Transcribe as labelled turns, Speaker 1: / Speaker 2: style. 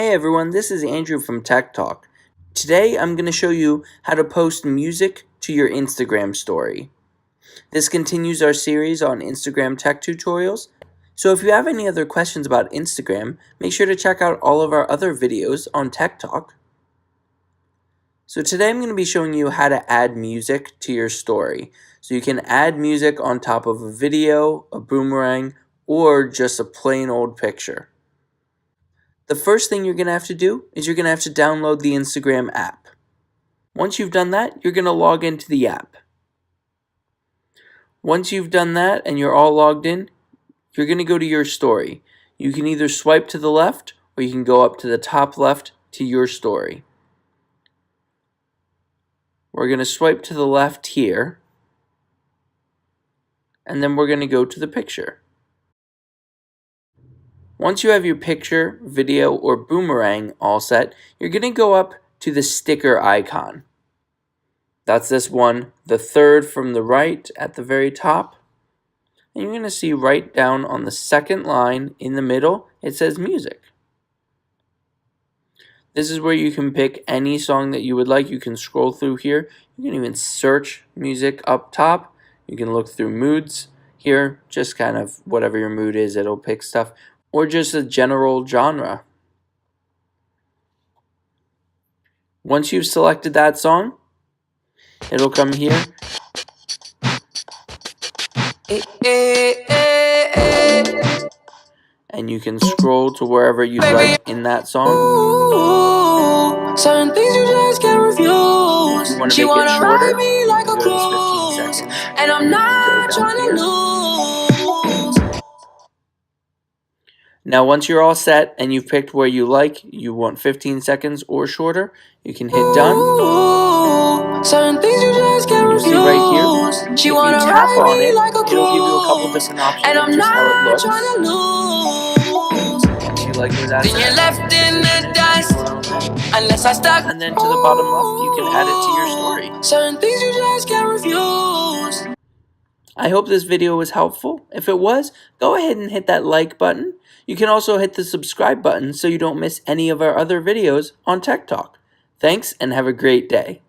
Speaker 1: Hey everyone, this is Andrew from Tech Talk. Today I'm going to show you how to post music to your Instagram story. This continues our series on Instagram tech tutorials. So if you have any other questions about Instagram, make sure to check out all of our other videos on Tech Talk. So today I'm going to be showing you how to add music to your story. So you can add music on top of a video, a boomerang, or just a plain old picture. The first thing you're going to have to do is you're going to have to download the Instagram app. Once you've done that, you're going to log into the app. Once you've done that and you're all logged in, you're going to go to your story. You can either swipe to the left or you can go up to the top left to your story. We're going to swipe to the left here, and then we're going to go to the picture. Once you have your picture, video, or boomerang all set, you're going to go up to the sticker icon. That's this one, the third from the right at the very top. And you're going to see right down on the second line in the middle, it says music. This is where you can pick any song that you would like. You can scroll through here. You can even search music up top. You can look through moods here, just kind of whatever your mood is, it'll pick stuff. Or just a general genre. Once you've selected that song, it'll come here. And you can scroll to wherever you'd like in that song.
Speaker 2: Ooh, certain things you just can't refuse.
Speaker 1: She wanna
Speaker 2: ride me like a
Speaker 1: cruise,
Speaker 2: 15 seconds, and I'm not trying to lose.
Speaker 1: Now once you're all set and you've picked where you want 15 seconds or shorter, you can hit done.
Speaker 2: Ooh, certain things you just can't
Speaker 1: You'll
Speaker 2: refuse.
Speaker 1: see right here,
Speaker 2: She
Speaker 1: if
Speaker 2: wanna
Speaker 1: you tap
Speaker 2: ride
Speaker 1: on
Speaker 2: me
Speaker 1: it,
Speaker 2: like a
Speaker 1: it'll give you a couple
Speaker 2: cruise,
Speaker 1: different options
Speaker 2: and
Speaker 1: of
Speaker 2: I'm
Speaker 1: just how it
Speaker 2: not
Speaker 1: looks.
Speaker 2: trying to lose.
Speaker 1: Once you like where that's
Speaker 2: Then you're left in the dust, unless I stuck.
Speaker 1: And then to the bottom left, you can add it to your story.
Speaker 2: Certain things you just can't refuse.
Speaker 1: I hope this video was helpful. If it was, go ahead and hit that like button. You can also hit the subscribe button so you don't miss any of our other videos on Tech Talk. Thanks and have a great day.